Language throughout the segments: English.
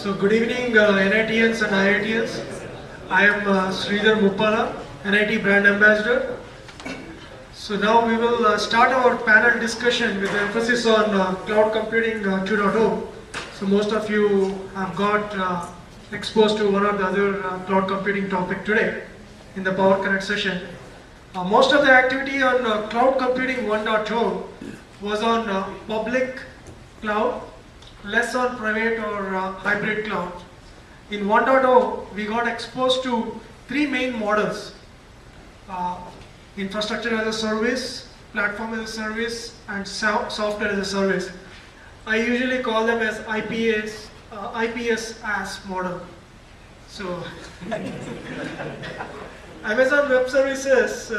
So good evening NITians and IITians. I am Sridhar Muppalla, NIT Brand Ambassador. So now we will start our panel discussion with emphasis on Cloud Computing 2.0. So most of you have got exposed to one or the other cloud computing topic today in the Power Connect session. Most of the activity on Cloud Computing 1.0 was on public cloud, less on private or hybrid cloud. In 1.0, we got exposed to three main models: infrastructure as a service, platform as a service, and software as a service. I usually call them as IPAAS model. So, Amazon Web Services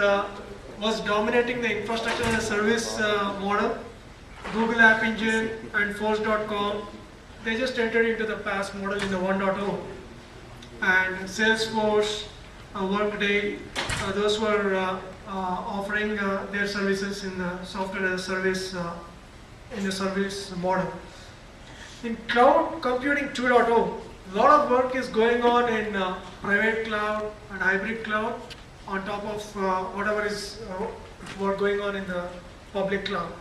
was dominating the infrastructure as a service model. Google App Engine and Force.com, they just entered into the PAAS model in the 1.0. And Salesforce, Workday, those were offering their services in the software as a service in the service model. In Cloud Computing 2.0, a lot of work is going on in private cloud and hybrid cloud on top of whatever is work going on in the public cloud.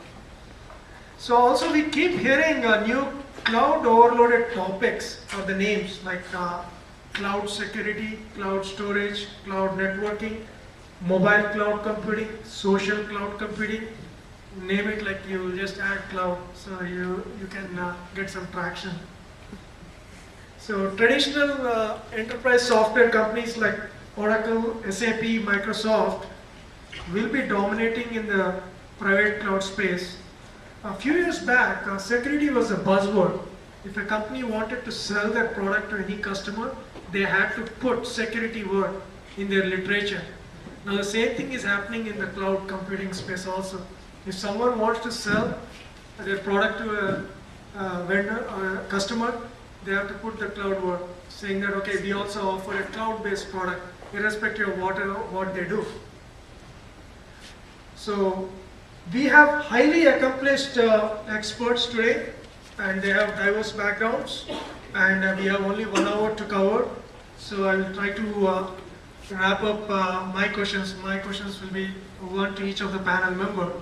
So also we keep hearing new cloud overloaded topics or the names like cloud security, cloud storage, cloud networking, mobile cloud computing, social cloud computing. Name it, like you just add cloud, so you can get some traction. So traditional enterprise software companies like Oracle, SAP, Microsoft will be dominating in the private cloud space. A few years back, security was a buzzword. If a company wanted to sell their product to any customer, they had to put security word in their literature. Now the same thing is happening in the cloud computing space also. If someone wants to sell their product to a vendor or a customer, they have to put the cloud word, saying that, okay, we also offer a cloud-based product, irrespective of what they do. So we have highly accomplished experts today, and they have diverse backgrounds, and we have only 1 hour to cover. So I will try to wrap up my questions. My questions will be one to each of the panel member.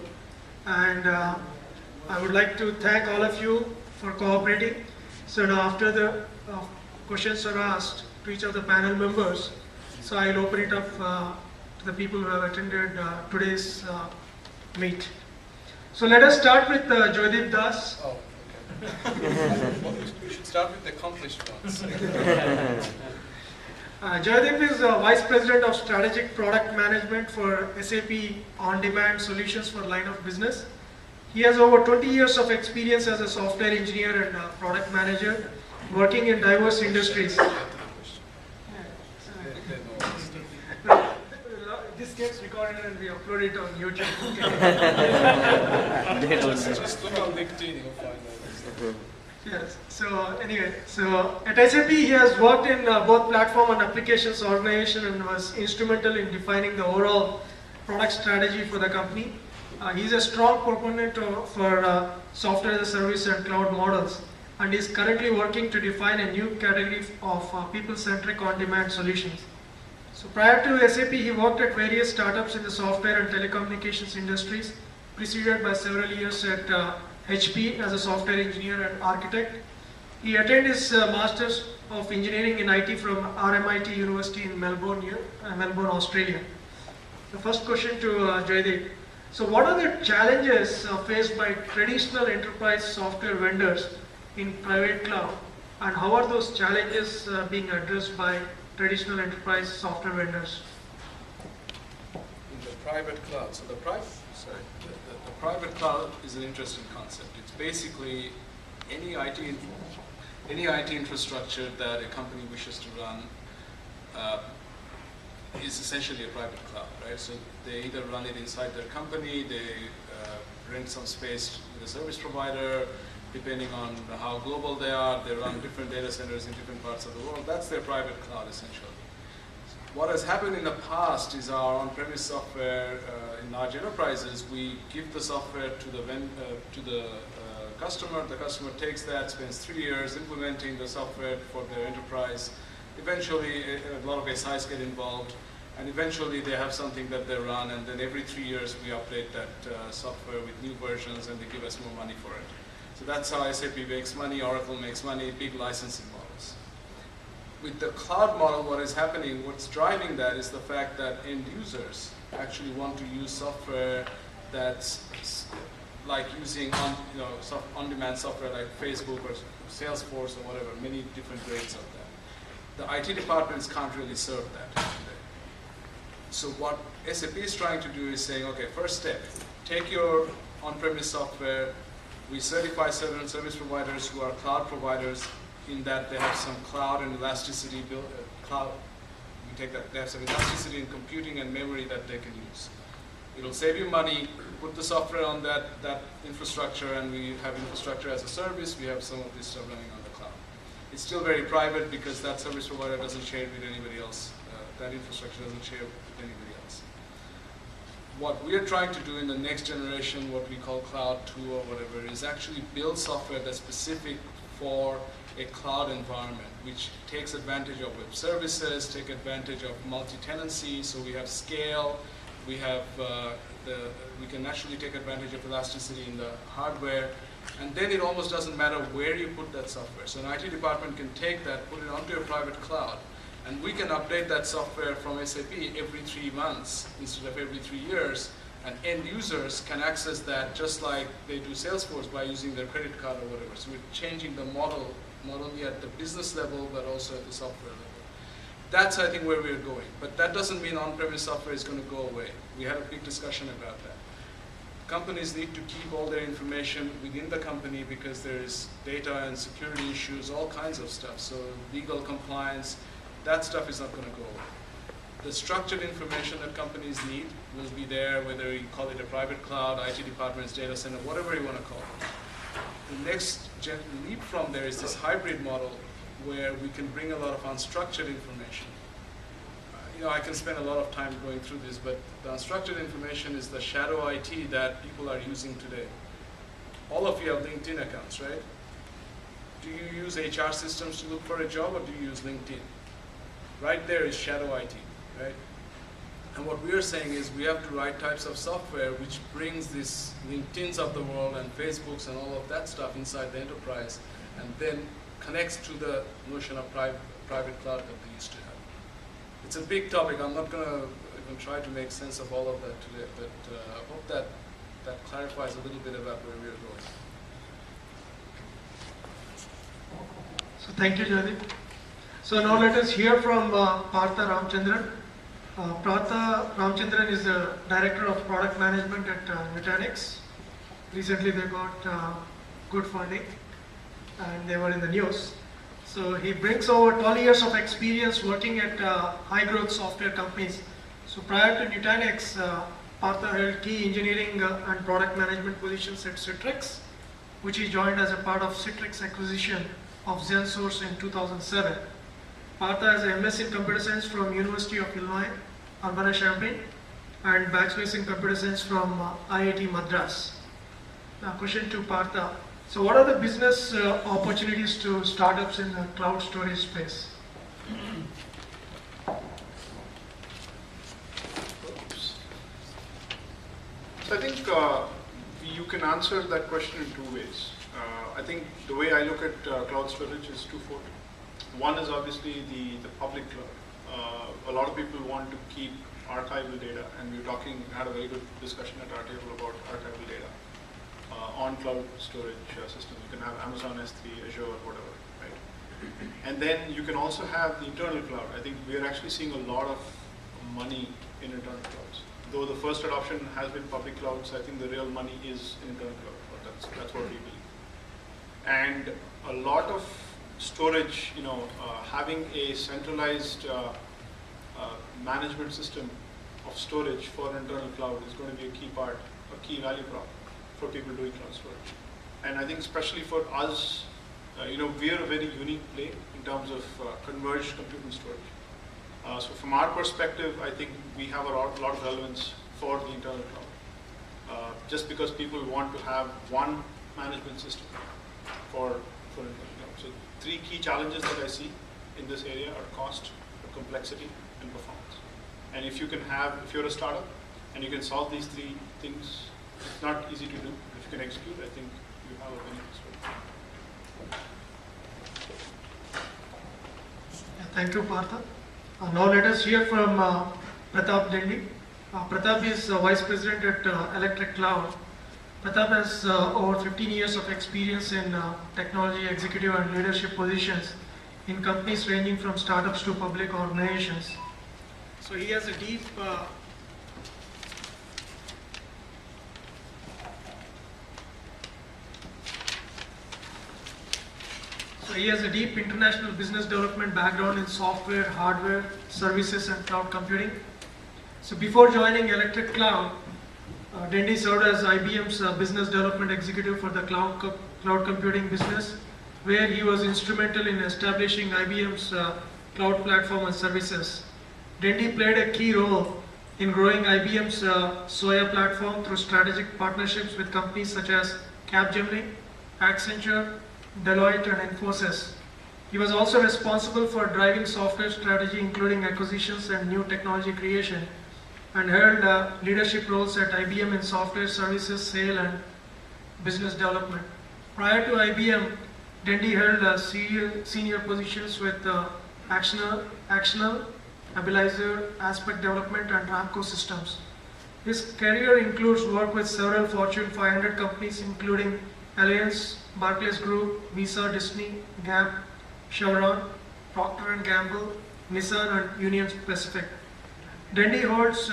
And I would like to thank all of you for cooperating. So now after the questions are asked to each of the panel members, so I will open it up to the people who have attended today's meet. So let us start with Joydip Das. Oh, okay. We should start with the accomplished ones. Joydip is Vice President of Strategic Product Management for SAP On-Demand Solutions for line of business. He has over 20 years of experience as a software engineer and product manager, working in diverse industries. This gets recorded and we upload it on YouTube. Just look on LinkedIn, you'll find that. Yes. So anyway, so at SAP he has worked in both platform and applications organization and was instrumental in defining the overall product strategy for the company. He's a strong proponent for software as a service and cloud models, and is currently working to define a new category of people-centric on-demand solutions. So prior to SAP, he worked at various startups in the software and telecommunications industries, preceded by several years at HP as a software engineer and architect. He attained his Masters of Engineering in IT from RMIT University in Melbourne, Australia. The first question to Joydip. So what are the challenges faced by traditional enterprise software vendors in private cloud, and how are those challenges being addressed by traditional enterprise software vendors? In the private cloud, so the private cloud is an interesting concept. It's basically any IT infrastructure that a company wishes to run is essentially a private cloud, right? So they either run it inside their company, they rent some space with a service provider, depending on how global they are, they run different data centers in different parts of the world. That's their private cloud, essentially. What has happened in the past is our on-premise software in large enterprises, we give the software to the the customer takes that, spends 3 years implementing the software for their enterprise. Eventually, a lot of SIs get involved, and eventually they have something that they run, and then every 3 years we update that software with new versions, and they give us more money for it. So that's how SAP makes money, Oracle makes money, big licensing models. With the cloud model, what is happening, what's driving that is the fact that end users actually want to use software that's like using on-demand software like Facebook or Salesforce or whatever, many different grades of that. The IT departments can't really serve that today. So what SAP is trying to do is saying, okay, first step, take your on-premise software, we certify certain service providers who are cloud providers in that they have some cloud and elasticity built, we take that, they have some elasticity in computing and memory that they can use. It'll save you money, put the software on that infrastructure, and we have infrastructure as a service, we have some of this stuff running on the cloud. It's still very private because that service provider doesn't share it with anybody else. That infrastructure doesn't share with anybody else. What we are trying to do in the next generation, what we call Cloud 2 or whatever, is actually build software that's specific for a cloud environment, which takes advantage of web services, take advantage of multi-tenancy, so we have scale, we have we can actually take advantage of elasticity in the hardware, and then it almost doesn't matter where you put that software. So an IT department can take that, put it onto a private cloud, and we can update that software from SAP every 3 months instead of every 3 years, and end users can access that just like they do Salesforce by using their credit card or whatever. So we're changing the model, not only at the business level, but also at the software level. That's, I think, where we're going. But that doesn't mean on-premise software is going to go away. We had a big discussion about that. Companies need to keep all their information within the company because there is data and security issues, all kinds of stuff. So legal compliance, that stuff is not going to go away. The structured information that companies need will be there, whether you call it a private cloud, IT departments, data center, whatever you want to call it. The next leap from there is this hybrid model where we can bring a lot of unstructured information. I can spend a lot of time going through this, but the unstructured information is the shadow IT that people are using today. All of you have LinkedIn accounts, right? Do you use HR systems to look for a job, or do you use LinkedIn? Right there is shadow IT, right? And what we are saying is we have to write types of software which brings these LinkedIns of the world and Facebooks and all of that stuff inside the enterprise, and then connects to the notion of private cloud that we used to have. It's a big topic. I'm not going to even try to make sense of all of that today, but I hope that clarifies a little bit about where we are going. So thank you, Joydip. So now let us hear from Partha Ramachandran. Partha Ramachandran is the Director of Product Management at Nutanix. Recently they got good funding and they were in the news. So he brings over 12 years of experience working at high growth software companies. So prior to Nutanix, Partha held key engineering and product management positions at Citrix, which he joined as a part of Citrix acquisition of ZenSource in 2007. Partha has a MS in Computer Science from University of Illinois, Urbana-Champaign, and Bachelor's in Computer Science from IIT Madras. Now, question to Partha. So what are the business opportunities to startups in the cloud storage space? So I think you can answer that question in 2 ways. I think the way I look at cloud storage is twofold. One is obviously the public cloud. A lot of people want to keep archival data, and we had a very good discussion at our table about archival data on cloud storage systems. You can have Amazon S3, Azure, whatever, right? And then you can also have the internal cloud. I think we are actually seeing a lot of money in internal clouds. Though the first adoption has been public clouds, I think the real money is in internal cloud. That's what we believe. And a lot of storage, having a centralized management system of storage for internal cloud is going to be a key part, a key value prop for people doing cloud storage. And I think especially for us, we are a very unique play in terms of converged compute and storage. So from our perspective, I think we have a lot of relevance for the internal cloud. Just because people want to have one management system for so 3 key challenges that I see in this area are cost, complexity, and performance. And if you're a startup and you can solve these 3 things, it's not easy to do. If you can execute, I think you have a winning story. Thank you, Partha. Now let us hear from Prathap Dendi. Prathap is Vice President at Electric Cloud. Prathap has over 15 years of experience in technology, executive and leadership positions in companies ranging from startups to public organizations. So he has a deep international business development background in software, hardware, services and cloud computing. So before joining Electric Cloud, Dendi served as IBM's business development executive for the cloud computing business, where he was instrumental in establishing IBM's cloud platform and services. Dendi played a key role in growing IBM's SOA platform through strategic partnerships with companies such as Capgemini, Accenture, Deloitte and Infosys. He was also responsible for driving software strategy, including acquisitions and new technology creation, and held leadership roles at IBM in software services, sale and business development. Prior to IBM, Dendi held senior positions with Actional, Abilizer, Aspect Development and Ramco Systems. His career includes work with several Fortune 500 companies including Allianz, Barclays Group, Visa, Disney, Gap, Chevron, Procter & Gamble, Nissan and Union Pacific. Dendi holds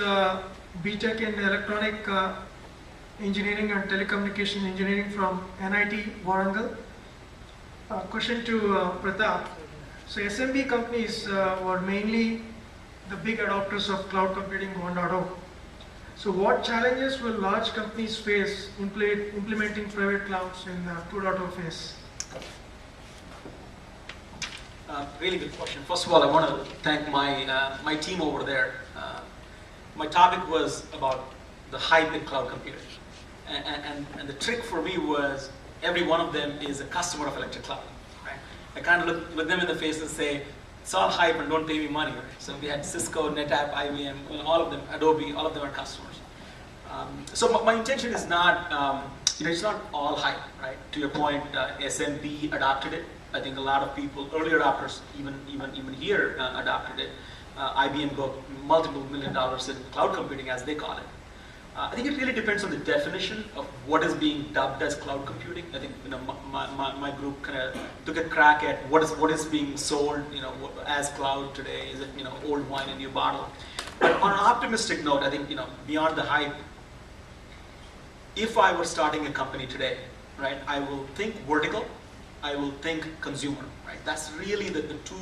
BTech in Electronic Engineering and Telecommunication Engineering from NIT Warangal. Question to Prathap. So SMB companies were mainly the big adopters of cloud computing 1.0. So what challenges will large companies face implementing private clouds in 2.0 phase? Really good question. First of all, I want to thank my team over there. My topic was about the hype in cloud computing. And the trick for me was every one of them is a customer of Electric Cloud. Right? I kind of look them in the face and say, it's all hype and don't pay me money. Right? So we had Cisco, NetApp, IBM, all of them, Adobe, all of them are customers. So my intention is not, it's not all hype, right? To your point, SMB adopted it. I think a lot of people, early adopters, even here, adopted it. IBM got multiple $1 million in cloud computing, as they call it. I think it really depends on the definition of what is being dubbed as cloud computing. I think my group kind of took a crack at what is being sold as cloud today. Is it old wine in new bottle? But on an optimistic note, I think beyond the hype, if I were starting a company today, right, I will think vertical, I will think consumer. Right, that's really the 2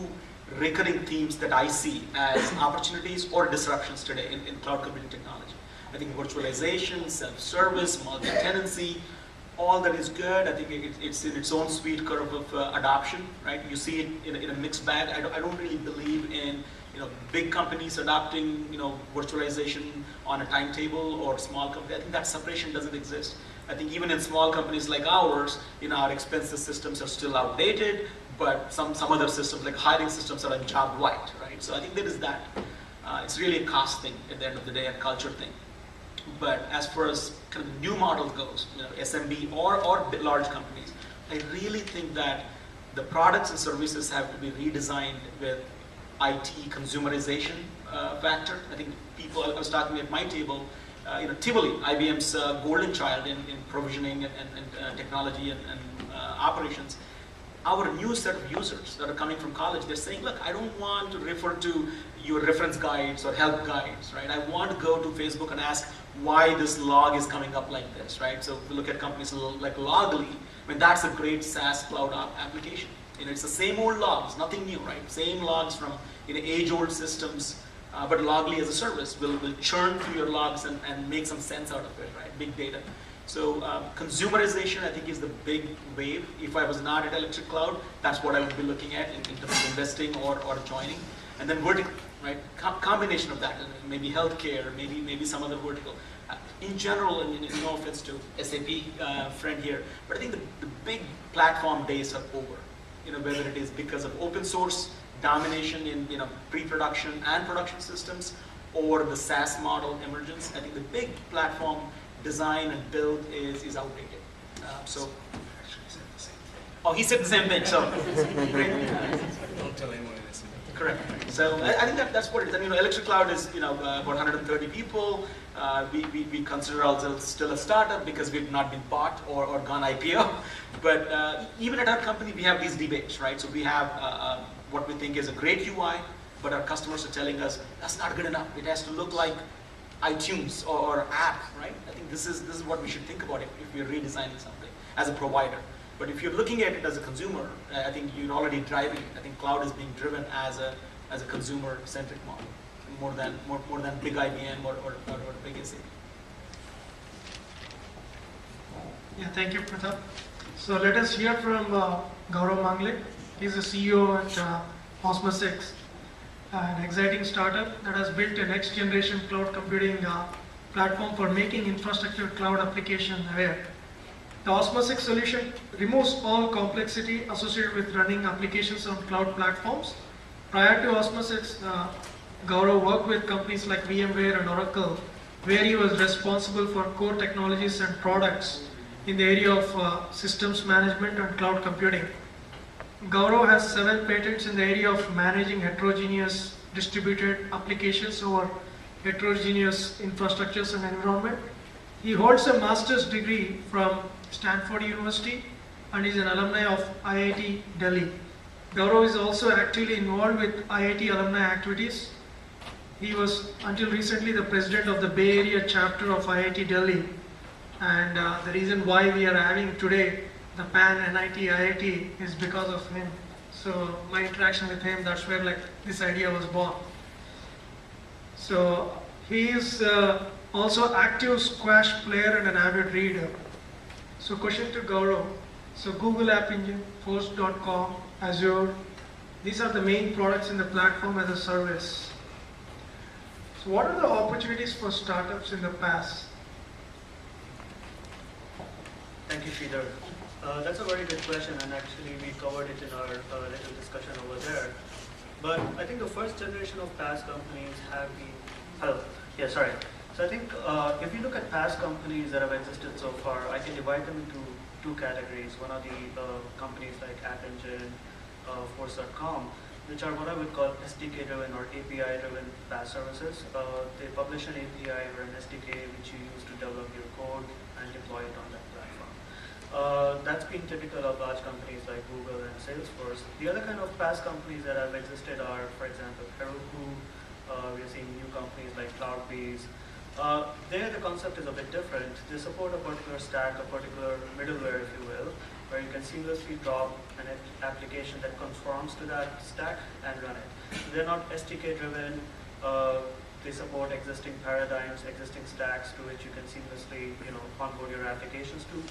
recurring themes that I see as opportunities or disruptions today in cloud computing technology. I think virtualization, self-service, multi-tenancy, all that is good. I think it's in its own sweet curve of adoption, right? You see it in a mixed bag. I don't really believe in big companies adopting virtualization on a timetable or small company. I think that separation doesn't exist. I think even in small companies like ours, our expenses systems are still outdated, but some other systems like hiring systems are on job right, right? So I think there is that. It's really a cost thing at the end of the day, a culture thing. But as far as kind of new model goes, SMB or large companies, I really think that the products and services have to be redesigned with IT consumerization factor. I think I was talking at my table, Tivoli, IBM's golden child in provisioning and technology and operations. Our new set of users that are coming from college, they're saying, look, I don't want to refer to your reference guides or help guides, right? I want to go to Facebook and ask why this log is coming up like this, right? So if we look at companies like Logly, that's a great SaaS cloud application. It's the same old logs, nothing new, right? Same logs from age-old systems, but Logly as a service will churn through your logs and make some sense out of it, right? Big data. So consumerization, I think, is the big wave. If I was not at Electric Cloud, that's what I would be looking at in terms of investing or joining. And then vertical, right? Combination of that, maybe healthcare, maybe some other vertical. In general, and no offense to SAP friend here, but I think the big platform days are over. Whether it is because of open source domination in pre-production and production systems, or the SaaS model emergence, I think the big platform design and build is outdated. So, oh, he said the same thing. So, Don't tell anyone this. correct. So I think that's what it is. I mean, Electric Cloud is about 130 people. We consider ourselves still a startup because we've not been bought or gone IPO. But even at our company, we have these debates, right? So we have what we think is a great UI, but our customers are telling us that's not good enough. It has to look like iTunes or app, right? I think this is what we should think about if we're redesigning something as a provider. But if you're looking at it as a consumer, I think you're already driving it. I think cloud is being driven as a consumer-centric model, more than big IBM or big SAP. Yeah, thank you, Prathap. So let us hear from Gaurav Manglik. He's the CEO at Osmosix, an exciting startup that has built a next-generation cloud computing platform for making infrastructure cloud application aware. The Osmosix solution removes all complexity associated with running applications on cloud platforms. Prior to Osmosix, Gaurav worked with companies like VMware and Oracle, where he was responsible for core technologies and products in the area of systems management and cloud computing. Gaurav has 7 patents in the area of managing heterogeneous distributed applications over heterogeneous infrastructures and environment. He holds a master's degree from Stanford University and is an alumni of IIT Delhi. Gaurav is also actively involved with IIT alumni activities. He was until recently the president of the Bay Area chapter of IIT Delhi, and the reason why we are having today the PAN NIT IIT is because of him. So my interaction with him, that's where this idea was born. So he is also active squash player and an avid reader. So question to Gaurav. So Google App Engine, Force.com, Azure, these are the main products in the platform as a service. So what are the opportunities for startups in the PAAS? Thank you, Sridhar. That's a very good question, and actually we covered it in our little discussion over there. But I think the first generation of PAAS companies have been... Hello. Yeah, sorry. So I think if you look at PAAS companies that have existed so far, I can divide them into 2 categories. One are the companies like App Engine, Force.com, which are what I would call SDK-driven or API-driven PaaS services. They publish an API or an SDK which you use to develop your code and deploy it on that platform. That's been typical of large companies like Google and Salesforce. The other kind of PaaS companies that have existed are, for example, Heroku. We're seeing new companies like Cloudbees. There the concept is a bit different. They support a particular stack, a particular middleware, if you will, where you can seamlessly drop an application that conforms to that stack and run it. They're not SDK driven. They support existing paradigms, existing stacks to which you can seamlessly, onboard your applications to.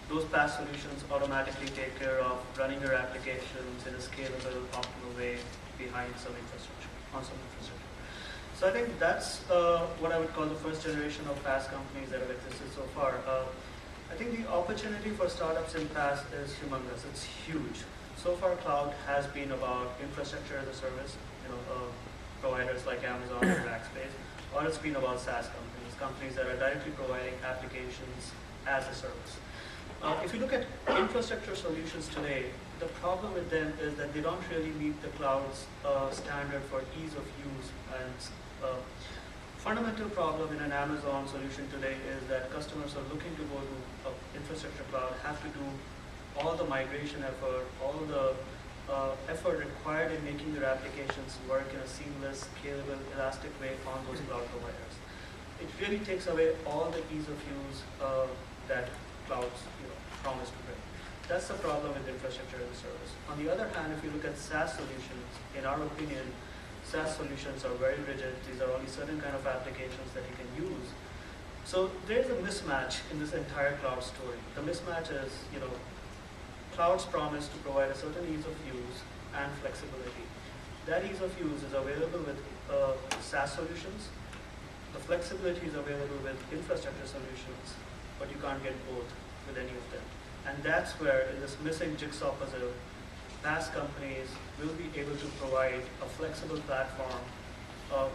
Those PaaS solutions automatically take care of running your applications in a scalable, optimal way behind some infrastructure, on some infrastructure. So I think that's what I would call the first generation of PaaS companies that have existed so far. I think the opportunity for startups in PaaS is humongous. It's huge. So far, cloud has been about infrastructure as a service, providers like Amazon or Rackspace, or it's been about SaaS companies that are directly providing applications as a service. If you look at infrastructure solutions today, the problem with them is that they don't really meet the cloud's standard for ease of use. And fundamental problem in an Amazon solution today is that customers are looking to go to infrastructure cloud, have to do all the migration effort, all the effort required in making their applications work in a seamless, scalable, elastic way on those cloud providers. It really takes away all the ease of use that clouds promise to bring. That's the problem with infrastructure as a service. On the other hand, if you look at SaaS solutions, in our opinion, SaaS solutions are very rigid. These are only certain kind of applications that you can use. So there's a mismatch in this entire cloud story. The mismatch is, clouds promise to provide a certain ease of use and flexibility. That ease of use is available with SaaS solutions, the flexibility is available with infrastructure solutions, but you can't get both with any of them. And that's where, in this missing jigsaw puzzle, PaaS companies will be able to provide a flexible platform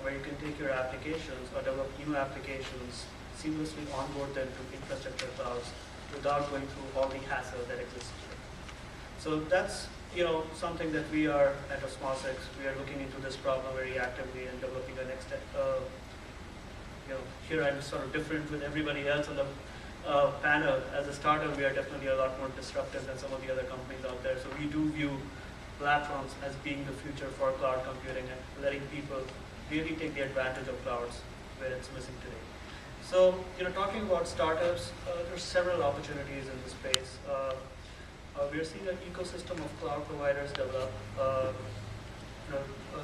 where you can take your applications or develop new applications, seamlessly onboard them to infrastructure clouds without going through all the hassle that exists today. So that's something that we are at Osmosix. We are looking into this problem very actively and developing a next step. Here I'm sort of different with everybody else on the panel. As a startup, we are definitely a lot more disruptive than some of the other companies out there. So we do view platforms as being the future for cloud computing and letting people really take the advantage of clouds where it's missing today. So, talking about startups, there's several opportunities in this space. We are seeing an ecosystem of cloud providers develop.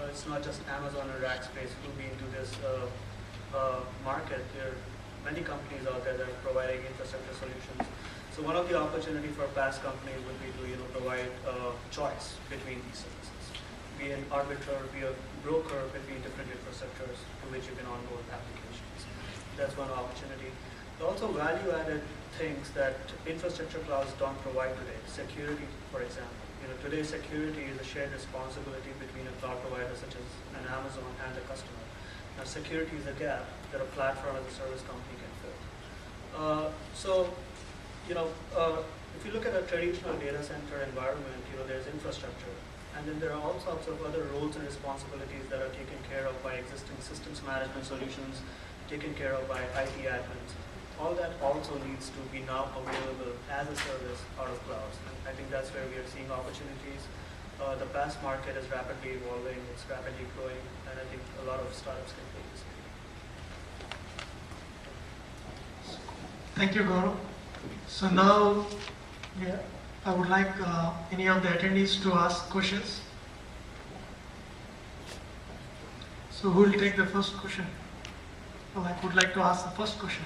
It's not just Amazon or Rackspace who will be into this market. There are many companies out there that are providing infrastructure solutions. So one of the opportunities for PaaS companies would be to provide choice between these services. Be an arbiter, be a broker between different infrastructures to which you can onboard applications. That's one opportunity. Also value-added things that infrastructure clouds don't provide today. Security, for example. Today security is a shared responsibility between a cloud provider such as an Amazon and a customer. Now security is a gap that a platform as a service company can fill. If you look at a traditional data center environment, there's infrastructure. And then there are all sorts of other roles and responsibilities that are taken care of by existing systems management solutions, taken care of by IT admins. All that also needs to be now available as a service out of clouds. And I think that's where we are seeing opportunities. The PaaS market is rapidly evolving, it's rapidly growing, and I think a lot of startups can take this. Thank you, Gaurav. So now, I would like any of the attendees to ask questions. So who will take the first question? Well, I would like to ask the first question.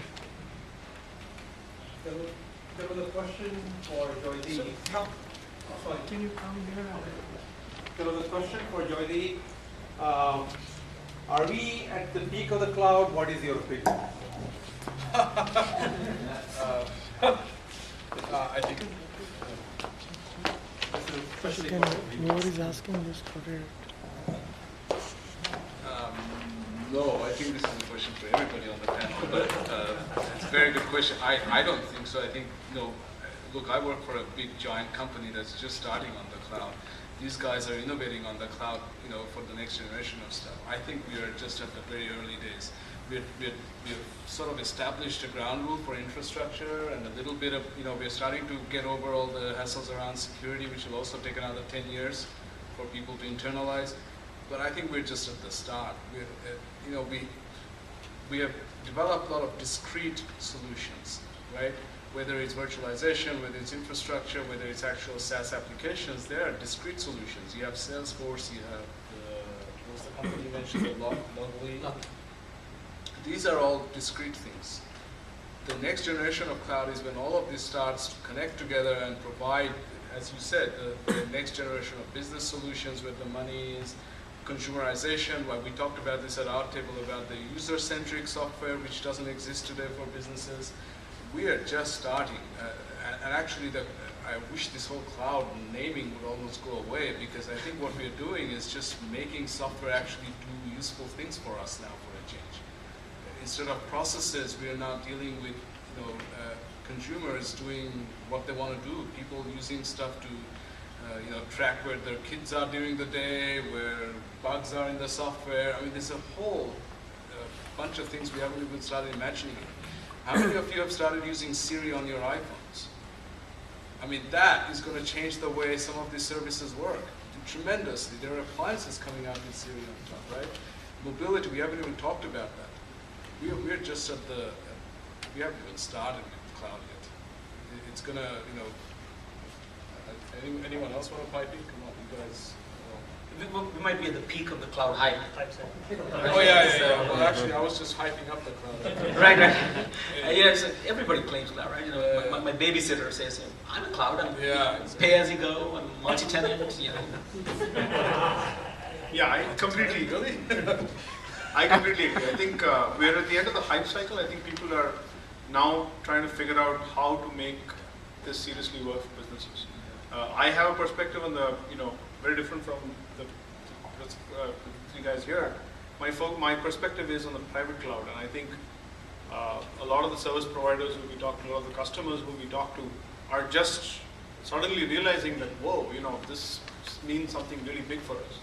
There was a question for Joydip. Sorry. Can you come here? There was a question for Joydip. Are we at the peak of the cloud? What is your opinion? I think Nobody's asking this correct. No, I think this is a question for everybody on the panel, but it's a very good question. I don't think so. I think, look, I work for a big giant company that's just starting on the cloud. These guys are innovating on the cloud, for the next generation of stuff. I think we are just at the very early days. We've sort of established a ground rule for infrastructure and a little bit of, we're starting to get over all the hassles around security, which will also take another 10 years for people to internalize. But I think we're just at the start. We have developed a lot of discrete solutions, right? Whether it's virtualization, whether it's infrastructure, whether it's actual SaaS applications, they are discrete solutions. You have Salesforce, you have what's the company you mentioned, Lovely. These are all discrete things. The next generation of cloud is when all of this starts to connect together and provide, as you said, the next generation of business solutions where the money is, consumerization. Well, we talked about this at our table about the user-centric software, which doesn't exist today for businesses. We are just starting, and actually, I wish this whole cloud naming would almost go away, because I think what we're doing is just making software actually do useful things for us now for a change. Instead of processes, we are now dealing with consumers doing what they want to do. People using stuff to track where their kids are during the day, where bugs are in the software. I mean, there's a whole bunch of things we haven't even started imagining. How many of you have started using Siri on your iPhones? I mean, that is going to change the way some of these services work tremendously. There are appliances coming out with Siri on top, right? Mobility, we haven't even talked about that. We're just at we haven't even started with cloud yet. It's going to, anyone else want to pipe in? Come on, you guys. We might be at the peak of the cloud hype. Oh yeah. Well, actually, I was just hyping up the cloud. Right. So everybody claims cloud, right? My babysitter says, I'm a cloud. I'm pay as you go. I'm multi-tenant. Yeah, I completely. Really? I completely agree. I think we're at the end of the hype cycle. I think people are now trying to figure out how to make this seriously work for businesses. I have a perspective on the, very different from the three guys here. My perspective is on the private cloud, and I think a lot of the service providers who we talk to, a lot of the customers who we talk to, are just suddenly realizing that, whoa, this means something really big for us.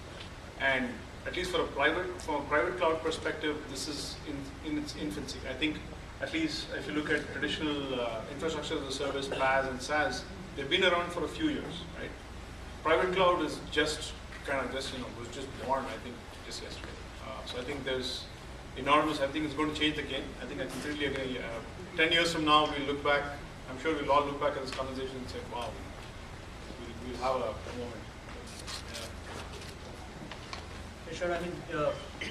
And at least from a private cloud perspective, this is in its infancy. I think, at least if you look at traditional infrastructure as a service, PAAS and SaaS, they've been around for a few years, right? Private cloud is just was just born, I think, just yesterday. So I think there's enormous. I think it's going to change the game. I think I completely agree. 10 years from now, we'll look back. I'm sure we'll all look back at this conversation and say, "Wow, we'll have a moment." Sure. I mean,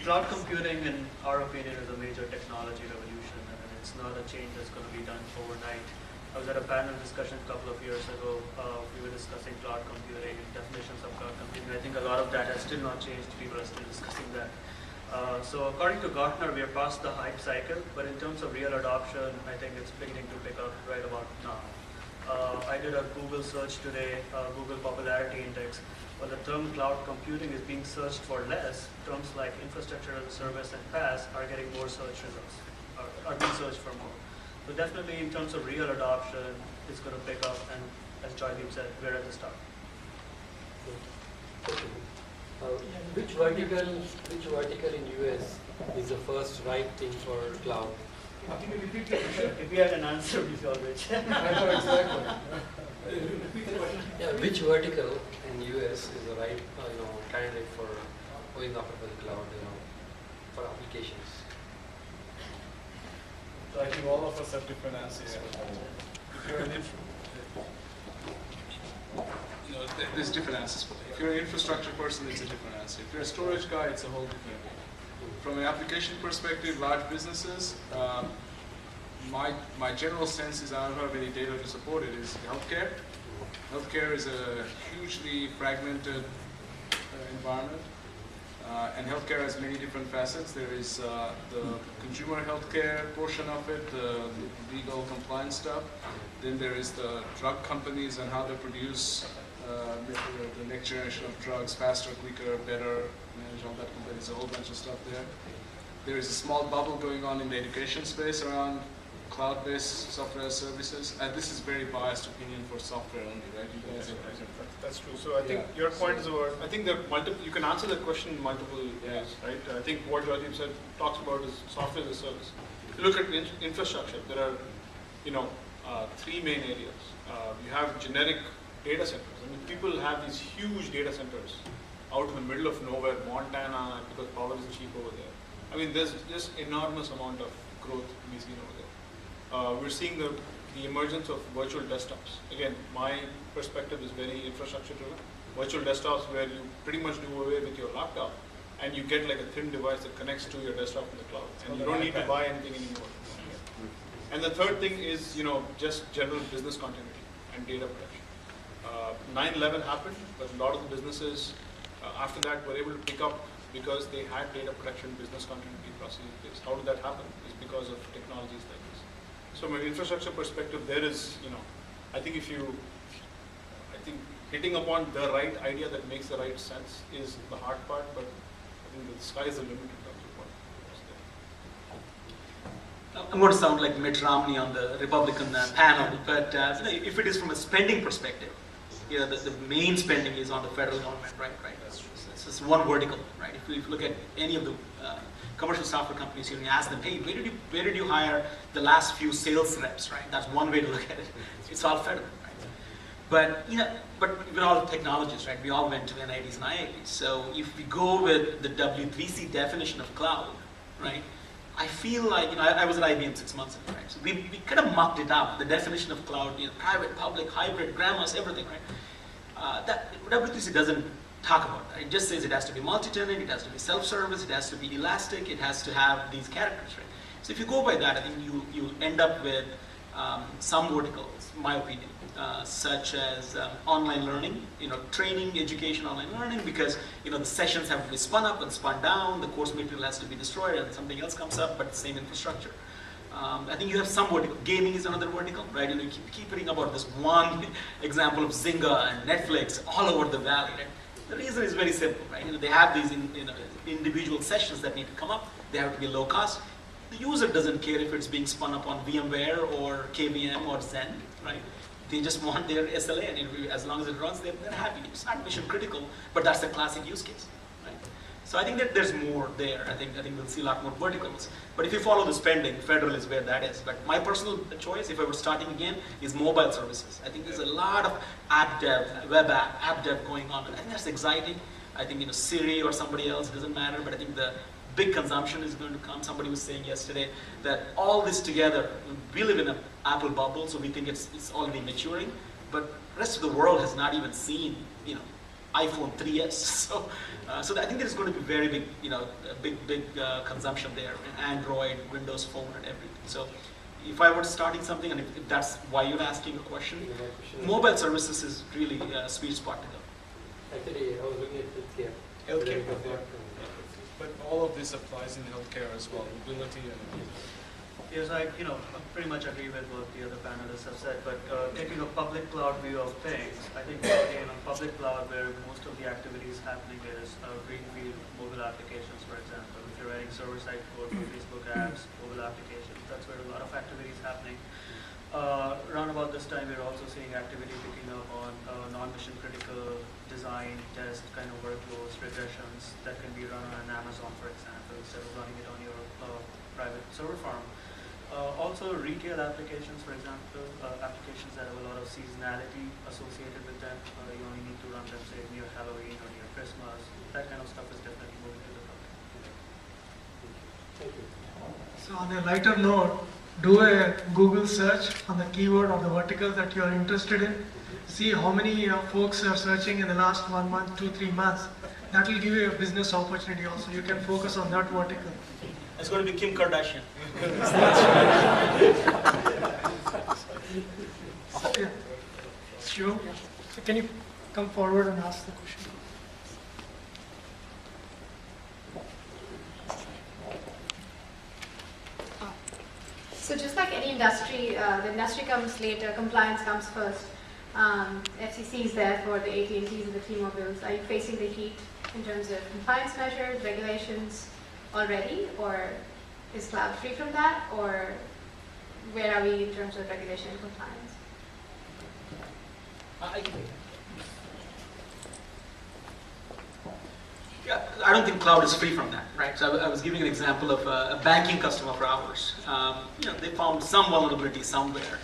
cloud computing, in our opinion, is a major technology revolution, and it's not a change that's going to be done overnight. I was at a panel discussion a couple of years ago. We were discussing cloud computing and definitions of cloud computing. I think a lot of that has still not changed. People are still discussing that. So according to Gartner, we are past the hype cycle, but in terms of real adoption, I think it's beginning to pick up right about now. I did a Google search today, Google Popularity Index. While the term cloud computing is being searched for less, terms like infrastructure as a service and PaaS are getting more search results, are being searched for more. So definitely in terms of real adoption, it's going to pick up, and as Joydip said, we're at the start. Which vertical in US is the first right thing for cloud? If we had an answer, we should which. Exactly. Yeah, which vertical in US is the right candidate for going after the cloud, for applications? So I think all of us have different answers. If you're there's different answers for that. If you're an infrastructure person, it's a different answer. If you're a storage guy, it's a whole different way. From an application perspective, large businesses, my general sense is, I don't have any data to support it, is healthcare. Healthcare is a hugely fragmented environment. And healthcare has many different facets. There is the consumer healthcare portion of it, the legal compliance stuff. Then there is the drug companies and how they produce the next generation of drugs faster, quicker, better, manage all that. There's a whole bunch of stuff there. There is a small bubble going on in the education space around cloud-based software as services. And this is very biased opinion for software only, right? You guys That's true. So I think your point is about, I think there are multiple, you can answer that question in multiple ways, right? I think what Joydip said talks about is software as a service. If you look at infrastructure, there are, three main areas. You have generic data centers. I mean, people have these huge data centers out in the middle of nowhere, Montana, because power is cheap over there. I mean, there's just enormous amount of growth to be seen over there. We're seeing the emergence of virtual desktops. Again, my perspective is very infrastructure driven. Virtual desktops where you pretty much do away with your laptop and you get like a thin device that connects to your desktop in the cloud. And you don't need to buy anything anymore. And the third thing is, just general business continuity and data protection. 9/11 happened, but a lot of the businesses after that were able to pick up because they had data protection, business continuity processes in place. How did that happen? It's because of technologies like this. So from an infrastructure perspective, there is, I think hitting upon the right idea that makes the right sense is the hard part, but I think the sky is the limit in terms of what is there. I'm going to sound like Mitt Romney on the Republican panel, but if it is from a spending perspective, the main spending is on the federal government, right? It's just one vertical, right? If you look at any of the commercial software companies, you ask them, hey, where did you hire the last few sales reps, right? That's one way to look at it. It's all federal, right? But we're all technologists, right? We all went to NITs and IAAS. So if we go with the W3C definition of cloud, right? I feel like, I was at IBM 6 months ago, right? So we kind of mucked it up, the definition of cloud, private, public, hybrid, grammars, everything, right? That W3C doesn't talk about that. It just says it has to be multi-tenant, it has to be self-service, it has to be elastic, it has to have these characters, right? So if you go by that, I think you end up with some verticals, in my opinion, such as online learning, training, education, online learning, because the sessions have to be spun up and spun down, the course material has to be destroyed, and something else comes up, but the same infrastructure. I think you have some vertical. Gaming is another vertical, right? You keep reading about this one example of Zynga and Netflix all over the valley, right? The reason is very simple, right? They have these individual sessions that need to come up. They have to be low cost. The user doesn't care if it's being spun up on VMware or KVM or Zen, right? They just want their SLA, and as long as it runs, they're happy. It's not mission critical, but that's the classic use case, right? So I think that there's more there. I think we'll see a lot more verticals. But if you follow the spending, federal is where that is. But my personal choice, if I were starting again, is mobile services. I think there's a lot of app dev, web app dev going on. And I think that's exciting. I think Siri or somebody else, doesn't matter. But I think the big consumption is going to come. Somebody was saying yesterday that all this together, we live in an Apple bubble, so we think it's already maturing. But the rest of the world has not even seen, iPhone 3S. So I think there's going to be very big, big consumption there. Android, Windows Phone, and everything. So if I were starting something, and if that's why you're asking a question, mobile services is really a sweet spot to go. Actually, I was looking at healthcare. Healthcare. But all of this applies in healthcare as well, mobility and... Yes, I pretty much agree with what the other panelists have said, but taking a public cloud view of things, I think again on public cloud where most of the activity is happening is greenfield mobile applications, for example. If you're writing server-side code for Facebook apps, mobile applications, that's where a lot of activity is happening. Around about this time, we're also seeing activity picking up on non-mission critical design, test kind of workflows, regressions that can be run on an Amazon, for example, instead of running it on your private server farm. Also retail applications, for example, applications that have a lot of seasonality associated with them. You only need to run them, say, near Halloween or near Christmas. That kind of stuff is definitely moving to the cloud. Thank you. So on a lighter note, do a Google search on the keyword of the vertical that you are interested in. See how many folks are searching in the last 1 month, 2-3 months. That will give you a business opportunity also. You can focus on that vertical. It's going to be Kim Kardashian. Yeah. Sure. So can you come forward and ask the question? So just like any industry, the industry comes later, compliance comes first. FCC is there for the AT&Ts and the T-Mobiles. Are you facing the heat in terms of compliance measures, regulations already, or is cloud free from that, or where are we in terms of regulation and compliance? Yeah, I don't think cloud is free from that, right? So I was giving an example of a banking customer of ours. They found some vulnerability somewhere.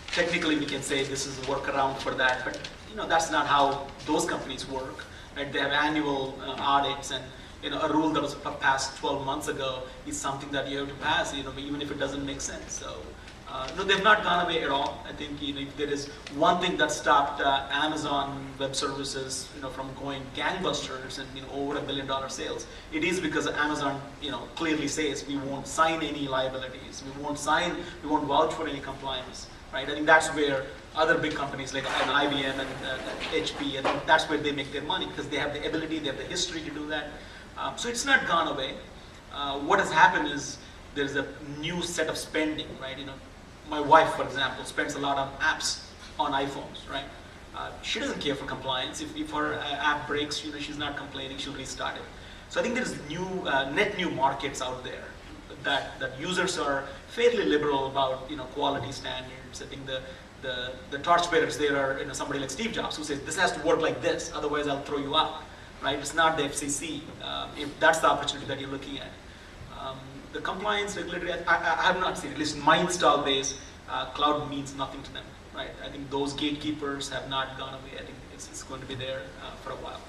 Technically, we can say this is a workaround for that, but that's not how those companies work. Right? They have annual audits, and a rule that was passed 12 months ago is something that you have to pass, even if it doesn't make sense. So. No, they've not gone away at all. I think if there is one thing that stopped Amazon Web Services, from going gangbusters and over $1 billion sales, it is because Amazon, clearly says we won't sign any liabilities, we won't vouch for any compliance, right? I think that's where other big companies like IBM and HP, and that's where they make their money because they have the ability, they have the history to do that. So it's not gone away. What has happened is there's a new set of spending, right? My wife, for example, spends a lot on apps on iPhones, right? She doesn't care for compliance. If her app breaks, she's not complaining, she'll restart it. So I think there's net new markets out there that users are fairly liberal about, quality standards. I think the torchbearers there are, somebody like Steve Jobs who says, this has to work like this, otherwise I'll throw you out, right? It's not the FCC, if that's the opportunity that you're looking at. The compliance regulatory, I have not seen, at least in my install base, cloud means nothing to them, right? I think those gatekeepers have not gone away. I think it's going to be there for a while.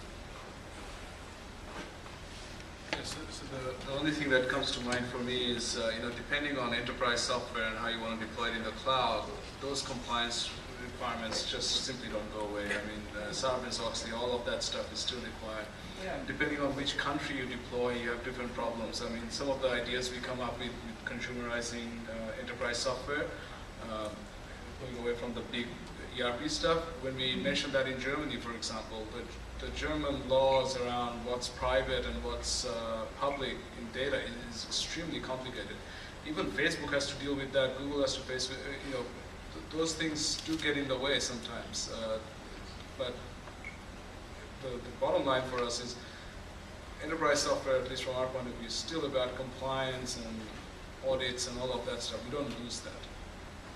Yes, so the only thing that comes to mind for me is, depending on enterprise software and how you want to deploy it in the cloud, those compliance requirements just simply don't go away. I mean, Sarbanes-Oxley, all of that stuff is still required. Yeah. Depending on which country you deploy, you have different problems. I mean, some of the ideas we come up with consumerizing enterprise software, going away from the big ERP stuff, when we mentioned that in Germany, for example, the German laws around what's private and what's public in data is extremely complicated. Even Facebook has to deal with that, Google has to face, those things do get in the way sometimes. But the bottom line for us is enterprise software, at least from our point of view, is still about compliance and audits and all of that stuff. We don't lose that.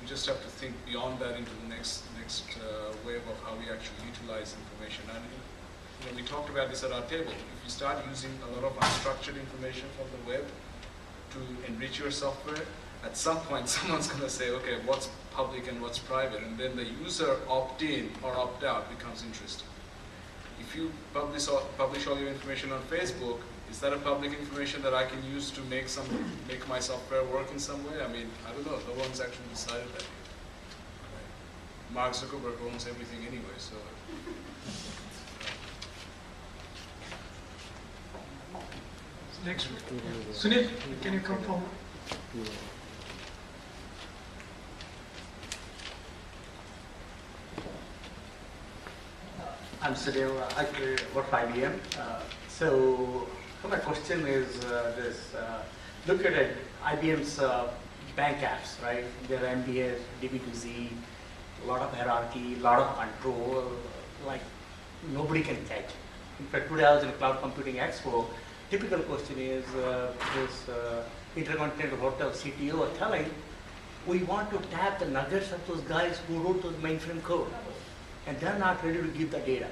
We just have to think beyond that into the next wave of how we actually utilize information. And we talked about this at our table. If you start using a lot of unstructured information from the web to enrich your software, at some point someone's going to say, okay, what's public and what's private? And then the user opt-in or opt-out becomes interesting. If you publish all your information on Facebook, is that a public information that I can use to make my software work in some way? I mean, I don't know. No one's actually decided that yet. Right? Mark Zuckerberg owns everything anyway, so. Next one. Sunil, can you come forward? I'm Sridhar. I work for IBM. So my question is this: look at it, IBM's bank apps, right? There are MBS, DB2Z, a lot of hierarchy, a lot of control, like nobody can catch. In fact, today I was in a cloud computing expo. Typical question is this Intercontinental Hotel CTO are telling, we want to tap the nuggets of those guys who wrote those mainframe code. And they're not ready to give the data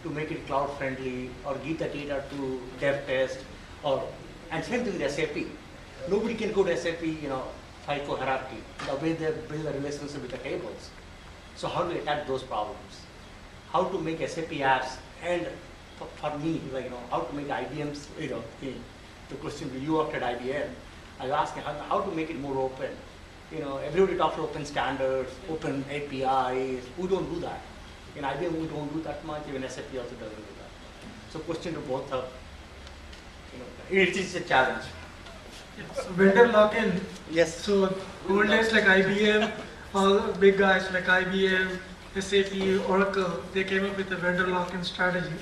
to make it cloud friendly or give the data to dev test and same thing with SAP. Nobody can go to SAP, FICO hierarchy, the way they build a relationship with the tables. So how do we attack those problems? How to make SAP apps and for me, how to make IBM's, thing. The question you worked at IBM, I was asking how to make it more open. Everybody talks about open standards, open APIs. We don't do that. In IBM, we don't do that much. Even SAP also doesn't do that. So, question to both of it is a challenge. Yeah, so vendor lock-in. Yes. So old days like IBM, all big guys like IBM, SAP, Oracle, they came up with a vendor lock-in strategy.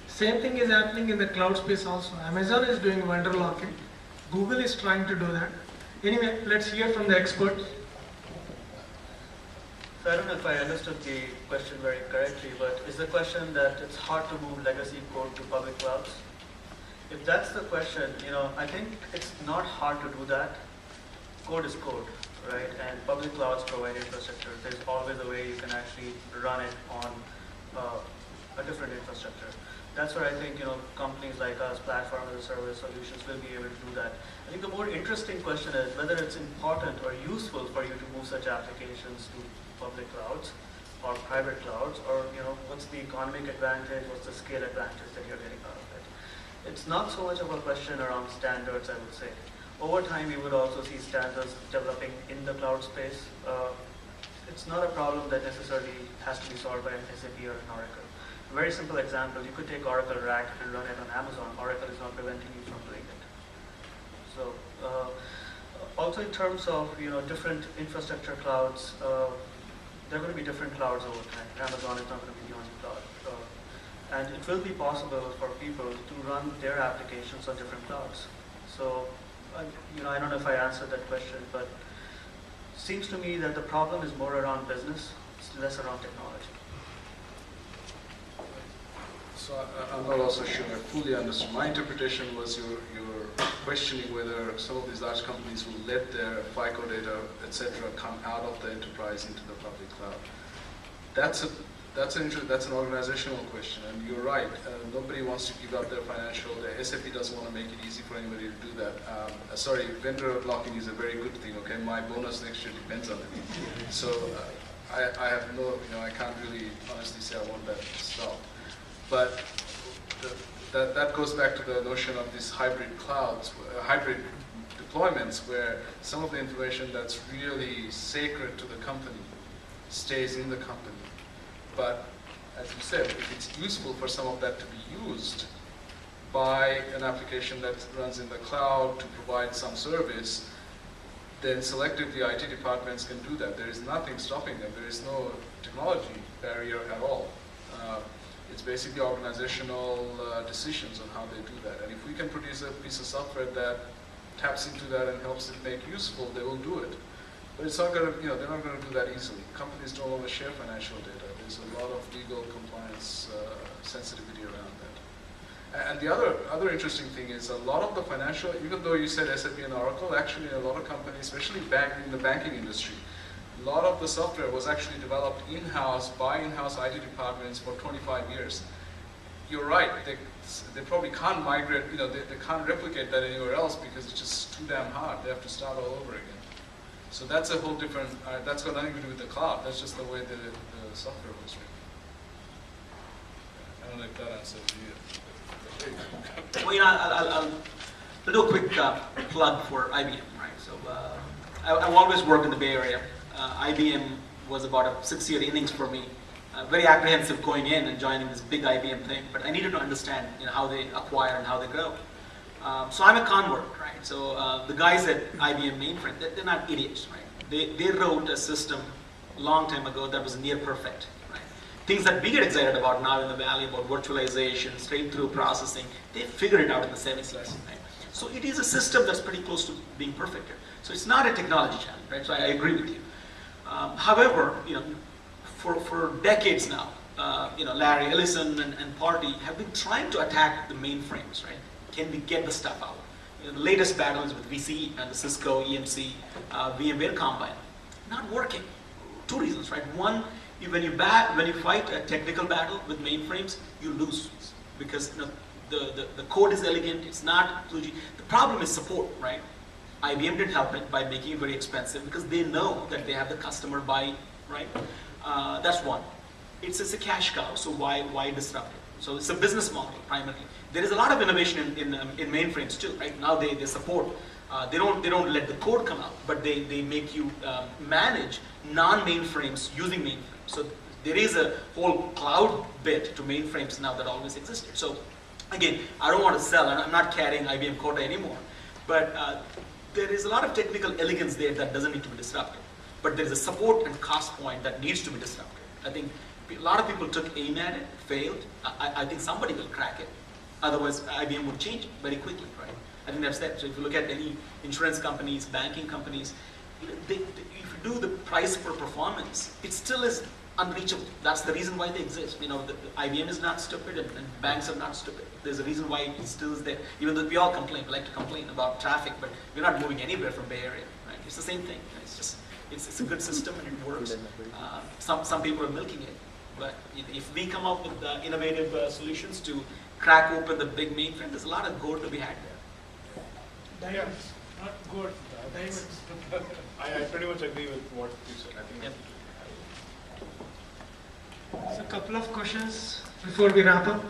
Same thing is happening in the cloud space also. Amazon is doing vendor lock-in. Google is trying to do that. Anyway, let's hear from the experts. So I don't know if I understood the question very correctly, but is the question that it's hard to move legacy code to public clouds? If that's the question, I think it's not hard to do that. Code is code, right? And public clouds provide infrastructure. There's always a way you can actually run it on a different infrastructure. That's where I think companies like us, platform as a service solutions, will be able to do that. I think the more interesting question is whether it's important or useful for you to move such applications to public clouds or private clouds, or what's the economic advantage, what's the scale advantage that you're getting out of it. It's not so much of a question around standards, I would say. Over time, we would also see standards developing in the cloud space. It's not a problem that necessarily has to be solved by an SAP or an Oracle. A very simple example, you could take Oracle RAC and run it on Amazon. Oracle is not preventing you from doing it. So, also in terms of different infrastructure clouds, there are going to be different clouds over time. Amazon is not going to be the only cloud. And it will be possible for people to run their applications on different clouds. So, I don't know if I answered that question, but it seems to me that the problem is more around business, it's less around technology. So I'm not also sure I fully understood. My interpretation was you're questioning whether some of these large companies will let their FICO data, etc., come out of the enterprise into the public cloud. That's an organizational question, and you're right. Nobody wants to give up their financial. The SAP doesn't want to make it easy for anybody to do that. Sorry, vendor locking is a very good thing. Okay, my bonus next year depends on it. So I have no, I can't really honestly say I want that to stop. But that goes back to the notion of these hybrid clouds, hybrid deployments, where some of the information that's really sacred to the company stays in the company. But as you said, if it's useful for some of that to be used by an application that runs in the cloud to provide some service, then selectively IT departments can do that. There is nothing stopping them. There is no technology barrier at all. It's basically organizational decisions on how they do that. And if we can produce a piece of software that taps into that and helps it make useful, they will do it. But it's not going to, they're not going to do that easily. Companies don't want to share financial data. There's a lot of legal compliance sensitivity around that. And the other interesting thing is a lot of the financial, even though you said SAP and Oracle, actually in a lot of companies, especially in the banking industry, a lot of the software was actually developed in-house by in-house IT departments for 25 years. You're right, they probably can't migrate, they can't replicate that anywhere else because it's just too damn hard. They have to start all over again. So that's a whole different, that's got nothing to do with the cloud. That's just the way the software was written. I don't know if that answers you. Well, I'll do a quick plug for IBM, right? So I've always worked in the Bay Area. IBM was about a 6-year innings for me. Very apprehensive going in and joining this big IBM thing, but I needed to understand how they acquire and how they grow. So I'm a convert, right? So the guys at IBM mainframe, they're not idiots, right? They wrote a system a long time ago that was near perfect, right? Things that we get excited about now in the Valley, about virtualization, straight-through processing, they figured it out in the 70s, right? So it is a system that's pretty close to being perfected. So it's not a technology challenge, right? So I agree with you. However, for decades now, Larry Ellison and Partha have been trying to attack the mainframes, right? Can we get the stuff out? The latest battle is with VCE and the Cisco, EMC, VMware Combine. Not working. 2 reasons, right? One, when you fight a technical battle with mainframes, you lose because the code is elegant. It's not kludgy. The problem is support, right? IBM didn't help it by making it very expensive because they know that they have the customer buy, right? That's one. It's a cash cow, so why disrupt it? So it's a business model primarily. There is a lot of innovation in mainframes too, right? Now they support. They don't let the code come out, but they make you manage non-mainframes using mainframes. So there is a whole cloud bit to mainframes now that always existed. So again, I don't want to sell, and I'm not carrying IBM quota anymore, but there is a lot of technical elegance there that doesn't need to be disrupted. But there's a support and cost point that needs to be disrupted. I think a lot of people took aim at it, failed. I think somebody will crack it. Otherwise, IBM would change it very quickly, right? I think that's that. So if you look at any insurance companies, banking companies, if you do the price for performance, it still is unreachable. That's the reason why they exist. The IBM is not stupid and banks are not stupid. There's a reason why it still is there. Even though we all complain, we like to complain about traffic, but we're not moving anywhere from Bay Area, right? It's the same thing. It's just, it's a good system and it works. Some people are milking it. But if we come up with innovative solutions to crack open the big mainframe, there's a lot of gold to be had there. Diamonds, not gold, diamonds. I pretty much agree with what you said. I think. So a couple of questions before we wrap up.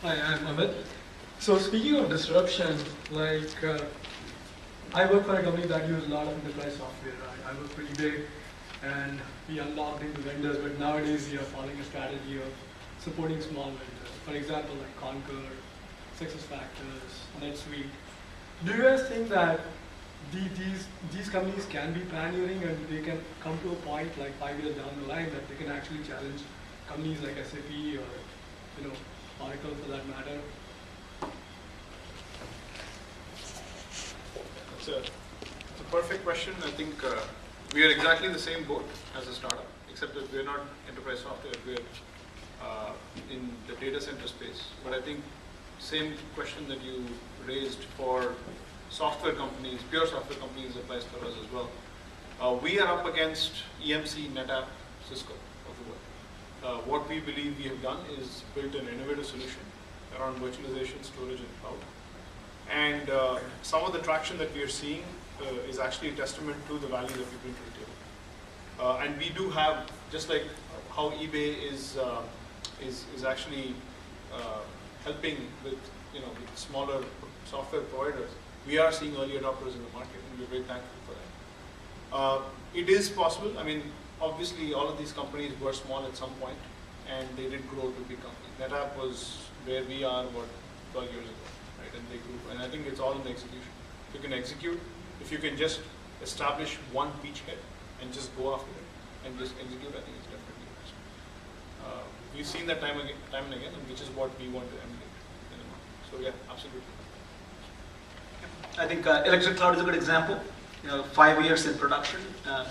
Hi, I'm Amit. So speaking of disruption, I work for a company that uses a lot of enterprise software. I work for eBay, and we unlocked into vendors, but nowadays we are following a strategy of supporting small vendors. For example, like Concur, SuccessFactors, NetSuite. Do you guys think that these companies can be pioneering and they can come to a point like 5 years down the line that they can actually challenge companies like SAP or Oracle for that matter? It's a perfect question. I think we are exactly the same boat as a startup, except that we're not enterprise software. We're in the data center space. But I think same question that you raised for software companies, pure software companies, applies for us as well. We are up against EMC, NetApp, Cisco of the world. What we believe we have done is built an innovative solution around virtualization, storage, and cloud. And some of the traction that we are seeing is actually a testament to the value that we bring to the table. And we do have, just like how eBay is actually helping with with smaller software providers, we are seeing early adopters in the market, and we're very thankful for that. It is possible. I mean, obviously, all of these companies were small at some point, and they did grow to big companies. NetApp was where we are, 12 years ago, right? And they grew, and I think it's all in the execution. If you can execute, if you can just establish one beachhead and just go after it and just execute, I think it's definitely best. We've seen that time and again, and which is what we want to emulate in the market. So yeah, absolutely. I think electric cloud is a good example. 5 years in production,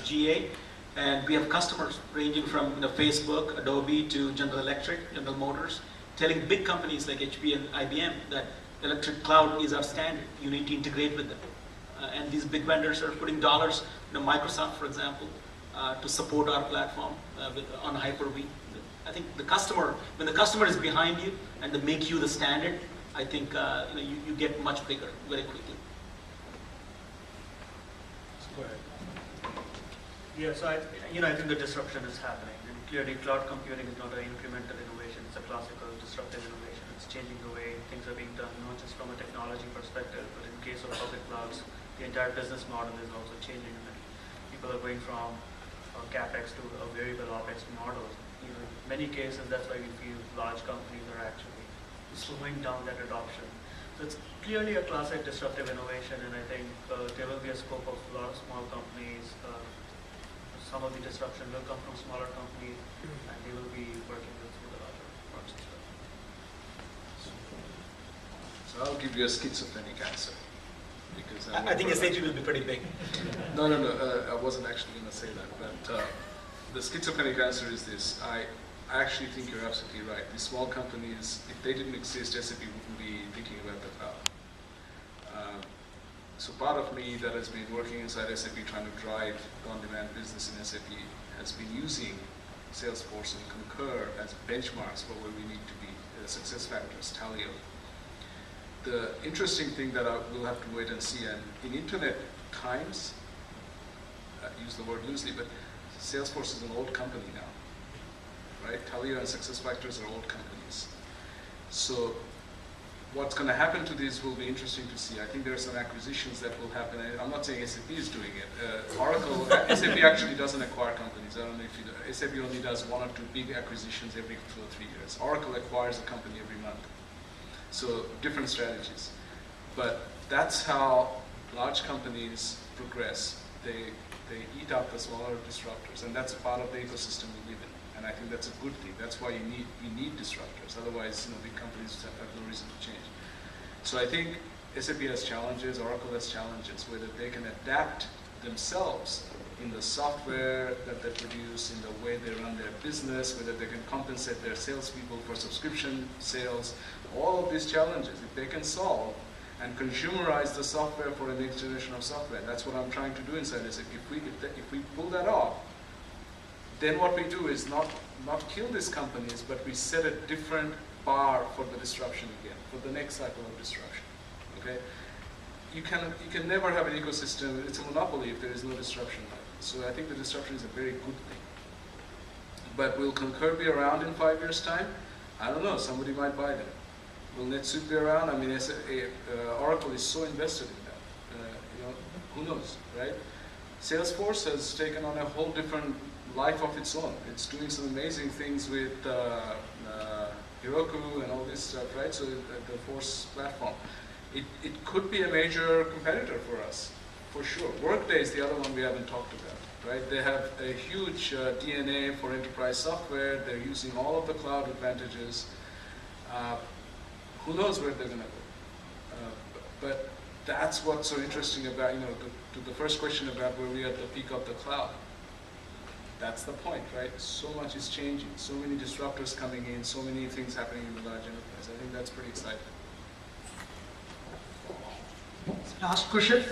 GA, and we have customers ranging from Facebook, Adobe to General Electric, General Motors, telling big companies like HP and IBM that electric cloud is our standard. You need to integrate with them. And these big vendors are putting dollars, Microsoft, for example, to support our platform on Hyper-V. I think the customer, when the customer is behind you and they make you the standard, I think you get much bigger very quickly. Go ahead. Yeah, so I think the disruption is happening, and clearly cloud computing is not an incremental innovation, it's a classical disruptive innovation. It's changing the way things are being done, not just from a technology perspective, but in case of public clouds, the entire business model is also changing. People are going from CapEx to a variable OpEx model. In many cases, that's why we feel large companies are actually slowing down that adoption. So it's clearly a classic disruptive innovation, and I think there will be a scope of a lot of small companies. Some of the disruption will come from smaller companies, and they will be working with some of the larger firms as well. So I'll give you a schizophrenic answer. Because I think SAP will be pretty big. No, I wasn't actually going to say that. But the schizophrenic answer is this. I actually think you're absolutely right. These small companies, if they didn't exist, SAP wouldn't be thinking about the cloud. So part of me that has been working inside SAP trying to drive on-demand business in SAP has been using Salesforce and Concur as benchmarks for where we need to be, success factors, Talio. The interesting thing that I will have to wait and see, and in internet times, I use the word loosely, but Salesforce is an old company now, right? Talio and success factors are old companies. So what's going to happen to these will be interesting to see. I think there are some acquisitions that will happen. I'm not saying SAP is doing it. Oracle, SAP actually doesn't acquire companies. I don't know if you know. SAP only does 1 or 2 big acquisitions every 2 or 3 years. Oracle acquires a company every month. So different strategies. But that's how large companies progress. They eat up the smaller disruptors, and that's part of the ecosystem we live in. And I think that's a good thing. That's why we need disruptors. Otherwise, big companies have no reason to change. So I think SAP has challenges, Oracle has challenges, whether they can adapt themselves in the software that they produce, in the way they run their business, whether they can compensate their salespeople for subscription sales, all of these challenges, if they can solve and consumerize the software for the next generation of software. That's what I'm trying to do inside SAP. If we pull that off, then what we do is not kill these companies, but we set a different bar for the disruption again, for the next cycle of disruption. Okay? You can never have an ecosystem. It's a monopoly if there is no disruption. So I think the disruption is a very good thing. But will Concur be around in 5 years' time? I don't know. Somebody might buy them. Will NetSuite be around? I mean, Oracle is so invested in that. Who knows, right? Salesforce has taken on a whole different life of its own. It's doing some amazing things with Heroku and all this stuff, right? So the Force platform. It could be a major competitor for us, for sure. Workday is the other one we haven't talked about, right? They have a huge DNA for enterprise software. They're using all of the cloud advantages. Who knows where they're going to go? But that's what's so interesting about, to the first question about where we are at the peak of the cloud. That's the point, right? So much is changing. So many disruptors coming in. So many things happening in the large enterprise. I think that's pretty exciting. Last question.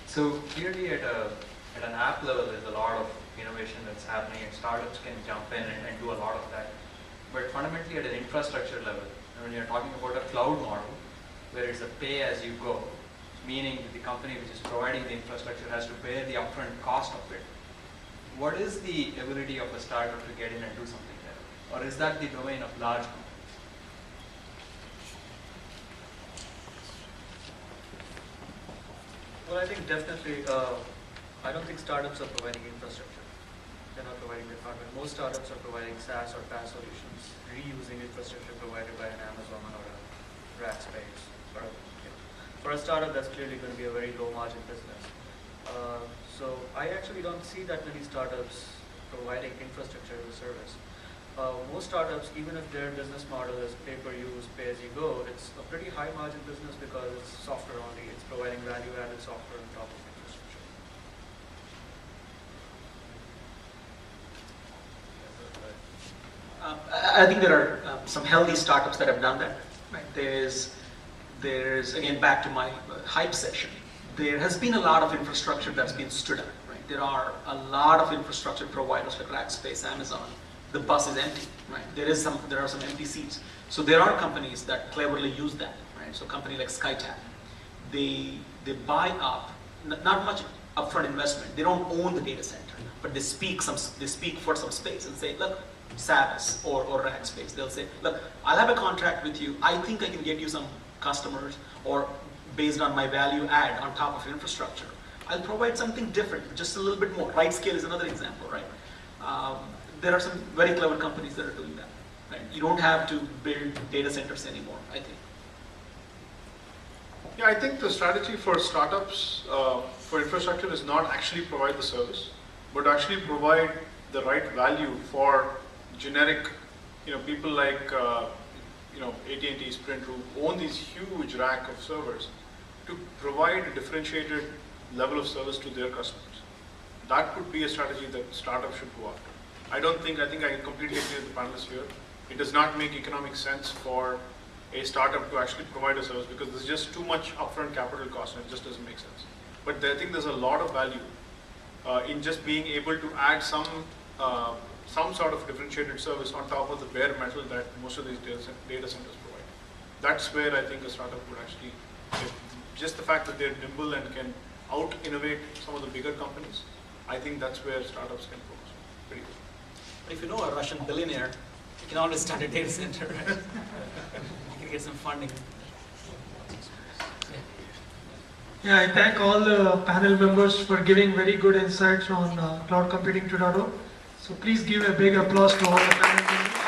So clearly at an app level, there's a lot of innovation that's happening, and startups can jump in and do a lot of that. But fundamentally at an infrastructure level, when you're talking about a cloud model, where it's a pay as you go, meaning that the company which is providing the infrastructure has to bear the upfront cost of it. What is the ability of a startup to get in and do something there? Or is that the domain of large companies? Well, I think definitely, I don't think startups are providing infrastructure. They're not providing the hardware. Most startups are providing SaaS or PaaS solutions, reusing infrastructure provided by an Amazon or a Rackspace. For a startup, that's clearly going to be a very low margin business. So I actually don't see that many startups providing infrastructure as a service. Most startups, even if their business model is pay-per-use, pay-as-you-go, it's a pretty high-margin business because it's software only. It's providing value-added software on top of infrastructure. I think there are some healthy startups that have done that. Right? There's again back to my hype session. There has been a lot of infrastructure that's been stood up. Right? There are a lot of infrastructure providers like Rackspace, Amazon. The bus is empty. Right? There are some empty seats. So there are companies that cleverly use that. Right? So a company like SkyTab, they buy up not much upfront investment. They don't own the data center, but they speak for some space and say, look, SaaS or Rackspace. They'll say, look, I'll have a contract with you. I think I can get you some customers, or based on my value add on top of infrastructure, I'll provide something different, just a little bit more. RightScale is another example, right? There are some very clever companies that are doing that. Right? You don't have to build data centers anymore, I think. Yeah, I think the strategy for startups for infrastructure is not actually provide the service, but actually provide the right value for generic, people like AT&T, Sprint, who own these huge rack of servers, to provide a differentiated level of service to their customers. That could be a strategy that startups should go after. I think I completely agree with the panelists here. It does not make economic sense for a startup to actually provide a service because there's just too much upfront capital cost and it just doesn't make sense. But I think there's a lot of value in just being able to add some sort of differentiated service on top of the bare metal that most of these data centers provide. That's where I think a startup would actually, just the fact that they're nimble and can out-innovate some of the bigger companies, I think that's where startups can focus. Pretty good. But if you know a Russian billionaire, you can always start a data center, right? You can get some funding. Yeah, I thank all the panel members for giving very good insights on Cloud Computing 2.0. So please give a big applause to all the panel members.